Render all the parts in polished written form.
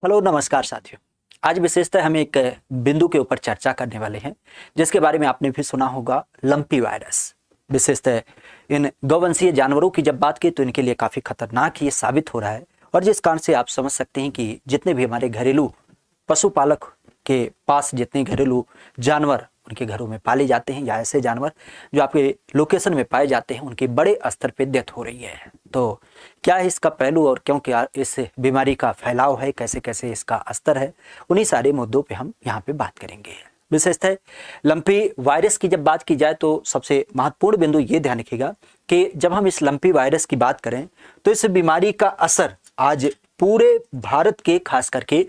Hello नमस्कार साथियों। आज विशेषतः हम एक बिंदु के ऊपर चर्चा करने वाले हैं जिसके बारे में आपने भी सुना होगा, लंपी वायरस। विशेषतः इन गौवंशीय जानवरों की जब बात की तो इनके लिए काफ़ी खतरनाक ये साबित हो रहा है और जिस कारण से आप समझ सकते हैं कि जितने भी हमारे घरेलू पशुपालक के पास जितने घरेलू जानवर उनके घरों में पाले जाते हैं या ऐसे जानवर जो आपके लोकेशन में पाए जाते हैं उनकी बड़े स्तर पे डेथ हो रही है। तो क्या है इसका पहलू और क्यों क्या इस बीमारी का फैलाव है, कैसे कैसे इसका स्तर है, उन्हीं सारे मुद्दों पे हम यहाँ पे बात करेंगे। विशेषतः लंपी वायरस की जब बात की जाए तो सबसे महत्वपूर्ण बिंदु ये ध्यान रखिएगा कि जब हम इस लंपी वायरस की बात करें तो इस बीमारी का असर आज पूरे भारत के, खास करके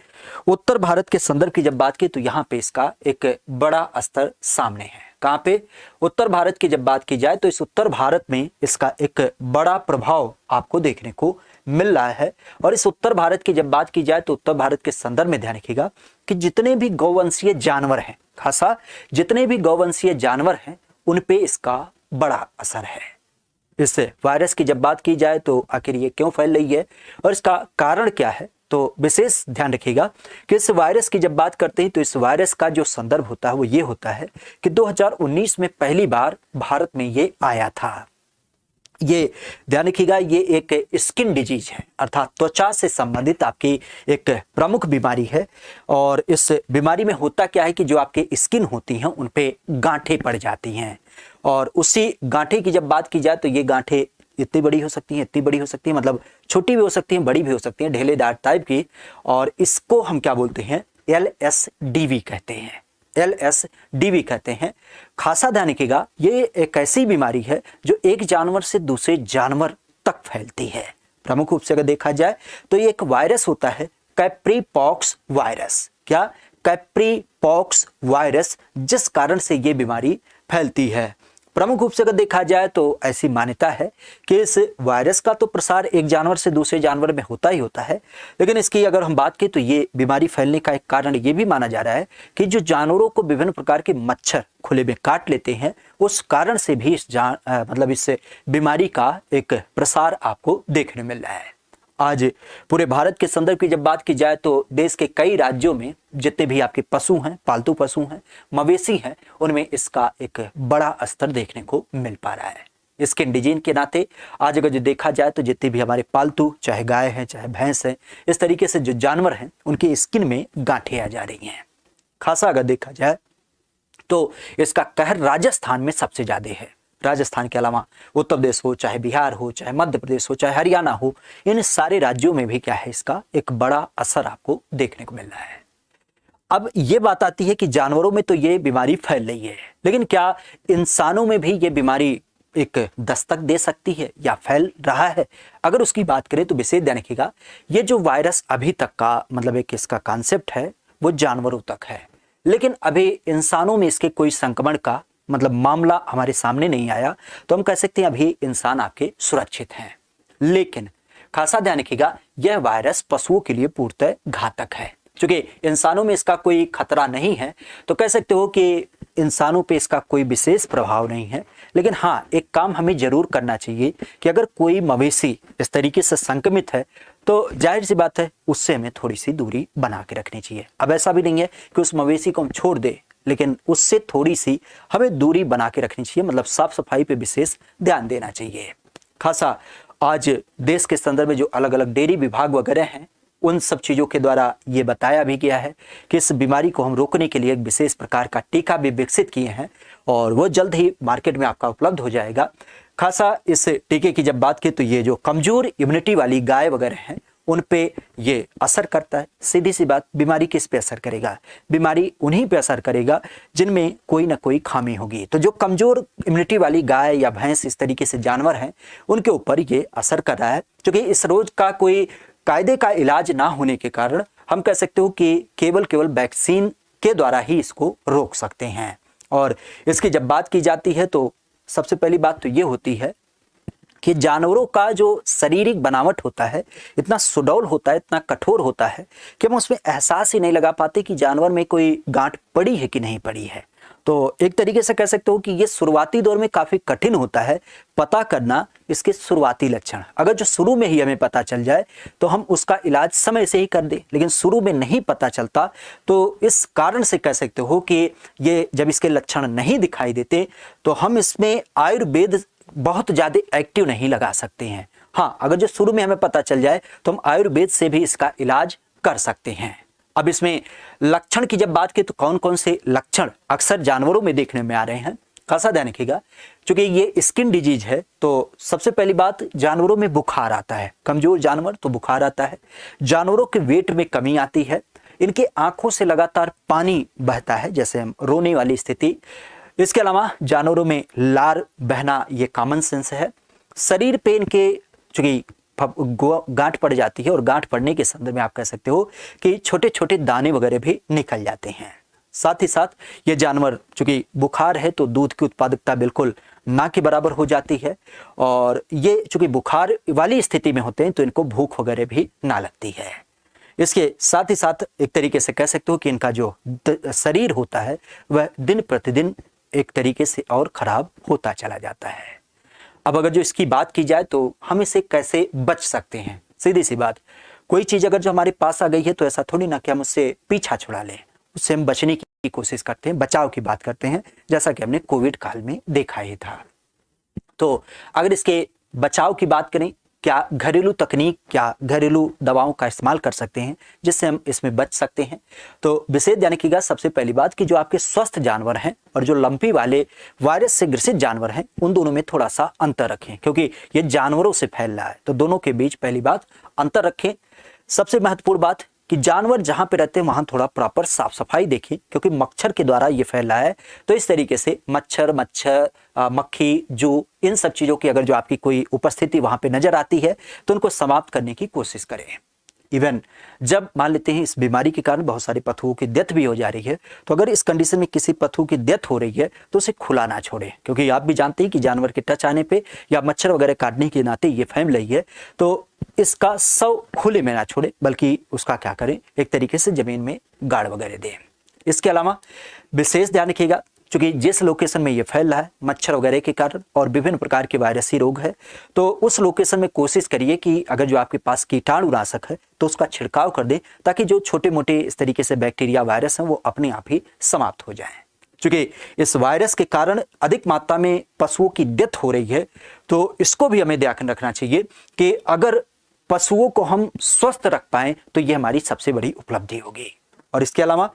उत्तर भारत के संदर्भ की जब बात की तो यहाँ पे इसका एक बड़ा स्तर सामने है। कहाँ पे? उत्तर भारत की जब बात की जाए तो इस उत्तर भारत में इसका एक बड़ा प्रभाव आपको देखने को मिल रहा है। और इस उत्तर भारत की जब बात की जाए तो उत्तर भारत के संदर्भ में ध्यान रखिएगा कि जितने भी गौवंशीय जानवर हैं, खासा जितने भी गौवंशीय जानवर हैं उन पे इसका बड़ा असर है। इस वायरस की जब बात की जाए तो आखिर ये क्यों फैल रही है और इसका कारण क्या है, तो विशेष ध्यान रखिएगा कि इस वायरस की जब बात करते हैं तो इस वायरस का जो संदर्भ होता है वो ये होता है कि 2019 में पहली बार भारत में ये आया था। ये ध्यान रखिएगा, ये एक स्किन डिजीज है, अर्थात त्वचा से संबंधित आपकी एक प्रमुख बीमारी है। और इस बीमारी में होता क्या है कि जो आपके स्किन होती हैं उन पे गांठें पड़ जाती हैं और उसी गांठे की जब बात की जाए तो ये गांठें इतनी बड़ी हो सकती हैं, इतनी बड़ी हो सकती हैं, मतलब छोटी भी हो सकती हैं, बड़ी भी हो सकती हैं, ढेलेदार टाइप की। और इसको हम क्या बोलते हैं? LSDV कहते हैं। LSDV कहते हैं। खासा ध्यान रखिएगा, ये एक ऐसी बीमारी है जो एक जानवर से दूसरे जानवर तक फैलती है। प्रमुख रूप से अगर देखा जाए तो ये एक वायरस होता है, कैप्री पॉक्स वायरस। क्या? कैप्री पॉक्स वायरस, जिस कारण से ये बीमारी फैलती है। प्रमुख रूप से अगर देखा जाए तो ऐसी मान्यता है कि इस वायरस का तो प्रसार एक जानवर से दूसरे जानवर में होता ही होता है, लेकिन इसकी अगर हम बात करें तो ये बीमारी फैलने का एक कारण ये भी माना जा रहा है कि जो जानवरों को विभिन्न प्रकार के मच्छर खुले में काट लेते हैं उस कारण से भी इस बीमारी का एक प्रसार आपको देखने मिल रहा है। आज पूरे भारत के संदर्भ की जब बात की जाए तो देश के कई राज्यों में जितने भी आपके पशु हैं, पालतू पशु हैं, मवेशी हैं, उनमें इसका एक बड़ा स्तर देखने को मिल पा रहा है। इसके इंडिजीन के नाते आज अगर जो देखा जाए तो जितने भी हमारे पालतू, चाहे गाय हैं चाहे भैंस हैं, इस तरीके से जो जानवर हैं उनकी स्किन में गांठें आ जा रही हैं। खासा अगर देखा जाए तो इसका कहर राजस्थान में सबसे ज्यादा है। राजस्थान के अलावा उत्तर प्रदेश हो, चाहे बिहार हो, चाहे मध्य प्रदेश हो, चाहे हरियाणा हो, इन सारे राज्यों में भी क्या है, इसका एक बड़ा असर आपको देखने को मिल रहा है। अब ये बात आती है कि जानवरों में तो ये बीमारी फैल रही है, लेकिन क्या इंसानों में भी ये बीमारी एक दस्तक दे सकती है या फैल रहा है? अगर उसकी बात करें तो विशेष ध्यान रखिएगा, ये जो वायरस अभी तक का मतलब एक इसका कॉन्सेप्ट है वो जानवरों तक है, लेकिन अभी इंसानों में इसके कोई संक्रमण का मतलब मामला हमारे सामने नहीं आया, तो हम कह सकते हैं अभी इंसान आपके सुरक्षित हैं। लेकिन खासा ध्यान रखिएगा, यह वायरस पशुओं के लिए पूर्णतः घातक है। क्योंकि इंसानों में इसका कोई खतरा नहीं है तो कह सकते हो कि इंसानों पे इसका कोई विशेष प्रभाव नहीं है। लेकिन हाँ, एक काम हमें जरूर करना चाहिए कि अगर कोई मवेशी इस तरीके से संक्रमित है तो जाहिर सी बात है उससे हमें थोड़ी सी दूरी बना के रखनी चाहिए। अब ऐसा भी नहीं है कि उस मवेशी को हम छोड़ दें, लेकिन उससे थोड़ी सी हमें दूरी बना के रखनी चाहिए, मतलब साफ सफाई पे विशेष ध्यान देना चाहिए। खासा आज देश के संदर्भ में जो अलग अलग डेयरी विभाग वगैरह हैं उन सब चीज़ों के द्वारा ये बताया भी गया है कि इस बीमारी को हम रोकने के लिए एक विशेष प्रकार का टीका भी विकसित किए हैं और वो जल्द ही मार्केट में आपका उपलब्ध हो जाएगा। खासा इस टीके की जब बात की तो ये जो कमजोर इम्यूनिटी वाली गाय वगैरह हैं उन पे ये असर करता है। सीधी सी बात, बीमारी किस पे असर करेगा? बीमारी उन्हीं पे असर करेगा जिनमें कोई ना कोई खामी होगी। तो जो कमजोर इम्यूनिटी वाली गाय या भैंस इस तरीके से जानवर हैं उनके ऊपर ये असर कर रहा है। क्योंकि इस रोग का कोई कायदे का इलाज ना होने के कारण हम कह सकते हो कि केवल वैक्सीन के द्वारा ही इसको रोक सकते हैं। और इसकी जब बात की जाती है तो सबसे पहली बात तो ये होती है कि जानवरों का जो शारीरिक बनावट होता है इतना सुडौल होता है, इतना कठोर होता है कि हम उसमें एहसास ही नहीं लगा पाते कि जानवर में कोई गांठ पड़ी है कि नहीं पड़ी है। तो एक तरीके से कह सकते हो कि ये शुरुआती दौर में काफी कठिन होता है पता करना इसके शुरुआती लक्षण। अगर जो शुरू में ही हमें पता चल जाए तो हम उसका इलाज समय से ही कर दें, लेकिन शुरू में नहीं पता चलता तो इस कारण से कह सकते हो कि ये जब इसके लक्षण नहीं दिखाई देते तो हम इसमें आयुर्वेद बहुत ज्यादा एक्टिव नहीं लगा सकते हैं। हाँ, अगर जो शुरू में हमें पता चल जाए तो हम आयुर्वेद से भी इसका इलाज कर सकते हैं। अब इसमें लक्षण की जब बात की तो कौन कौन से लक्षण अक्सर जानवरों में देखने में आ रहे हैं, खासा ध्यान रखिएगा। क्योंकि ये स्किन डिजीज है तो सबसे पहली बात जानवरों में बुखार आता है, कमजोर जानवर तो बुखार आता है, जानवरों के वेट में कमी आती है, इनके आंखों से लगातार पानी बहता है जैसे हम रोने वाली स्थिति। इसके अलावा जानवरों में लार बहना ये कॉमन सेंस है। शरीर पे इनके चूंकि गांठ पड़ जाती है और गांठ पड़ने के संदर्भ में आप कह सकते हो कि छोटे छोटे दाने वगैरह भी निकल जाते हैं। साथ ही साथ ये जानवर चूंकि बुखार है तो दूध की उत्पादकता बिल्कुल ना के बराबर हो जाती है, और ये चूंकि बुखार वाली स्थिति में होते हैं तो इनको भूख वगैरह भी ना लगती है। इसके साथ ही साथ एक तरीके से कह सकते हो कि इनका जो शरीर होता है वह दिन प्रतिदिन एक तरीके से और खराब होता चला जाता है। अब अगर जो इसकी बात की जाए तो हम इसे कैसे बच सकते हैं, सीधी सी बात, कोई चीज अगर जो हमारे पास आ गई है तो ऐसा थोड़ी ना कि हम उससे पीछा छुड़ा लें, उससे हम बचने की कोशिश करते हैं, बचाव की बात करते हैं, जैसा कि हमने कोविड काल में देखा ही था। तो अगर इसके बचाव की बात करें, क्या घरेलू तकनीक, क्या घरेलू दवाओं का इस्तेमाल कर सकते हैं जिससे हम इसमें बच सकते हैं। तो विशेष ध्यान रखिएगा सबसे पहली बात कि जो आपके स्वस्थ जानवर हैं और जो लंपी वाले वायरस से ग्रसित जानवर हैं उन दोनों में थोड़ा सा अंतर रखें, क्योंकि ये जानवरों से फैल रहा है तो दोनों के बीच पहली बात अंतर रखें। सबसे महत्वपूर्ण बात कि जानवर जहां पे रहते हैं वहां थोड़ा प्रॉपर साफ सफाई देखें, क्योंकि मच्छर के द्वारा ये फैला है। तो इस तरीके से मच्छर मक्खी जू इन सब चीजों की अगर जो आपकी कोई उपस्थिति वहां पे नजर आती है तो उनको समाप्त करने की कोशिश करें। इवन जब मान लेते हैं इस बीमारी के कारण बहुत सारे पशुओं की डेथ भी हो जा रही है, तो अगर इस कंडीशन में किसी पशु की डेथ हो रही है तो उसे खुला ना छोड़े, क्योंकि आप भी जानते हैं कि जानवर के टच आने पे या मच्छर वगैरह काटने के नाते ये फैल रही है, तो इसका शव खुले में ना छोड़े बल्कि उसका क्या करें, एक तरीके से जमीन में गाड़ वगैरह दें। इसके अलावा विशेष ध्यान रखिएगा क्योंकि जिस लोकेशन में ये फैल रहा है मच्छर वगैरह के कारण और विभिन्न प्रकार के वायरसी रोग है, तो उस लोकेशन में कोशिश करिए कि अगर जो आपके पास कीटाणुनाशक है तो उसका छिड़काव कर दें, ताकि जो छोटे मोटे इस तरीके से बैक्टीरिया वायरस हैं वो अपने आप ही समाप्त हो जाएं। क्योंकि इस वायरस के कारण अधिक मात्रा में पशुओं की डेथ हो रही है, तो इसको भी हमें ध्यान रखना चाहिए कि अगर पशुओं को हम स्वस्थ रख पाएं तो ये हमारी सबसे बड़ी उपलब्धि होगी। और इसके अलावा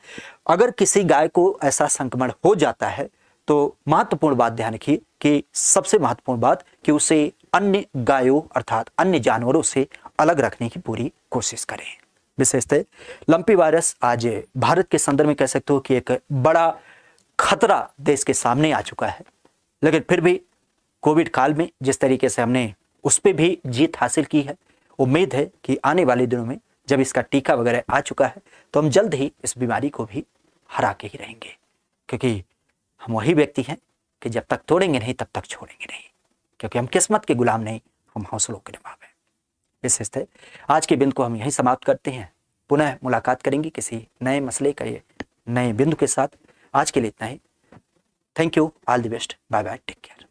अगर किसी गाय को ऐसा संक्रमण हो जाता है तो महत्वपूर्ण बात ध्यान रखिए कि सबसे महत्वपूर्ण बात कि उसे अन्य गायों अर्थात अन्य जानवरों से अलग रखने की पूरी कोशिश करें। विशेषतः लंपी वायरस आज भारत के संदर्भ में कह सकते हो कि एक बड़ा खतरा देश के सामने आ चुका है, लेकिन फिर भी कोविड काल में जिस तरीके से हमने उस पर भी जीत हासिल की है, उम्मीद है कि आने वाले दिनों में जब इसका टीका वगैरह आ चुका है तो हम जल्द ही इस बीमारी को भी हरा के ही रहेंगे, क्योंकि हम वही व्यक्ति हैं कि जब तक तोड़ेंगे नहीं तब तक छोड़ेंगे नहीं, क्योंकि हम किस्मत के गुलाम नहीं, हम हौसलों के नवाब हैं। इस स्थिति आज के बिंदु को हम यहीं समाप्त करते हैं। पुनः मुलाकात करेंगे किसी नए मसले का ये नए बिंदु के साथ। आज के लिए इतना ही। Thank you, all the best, bye bye, take care.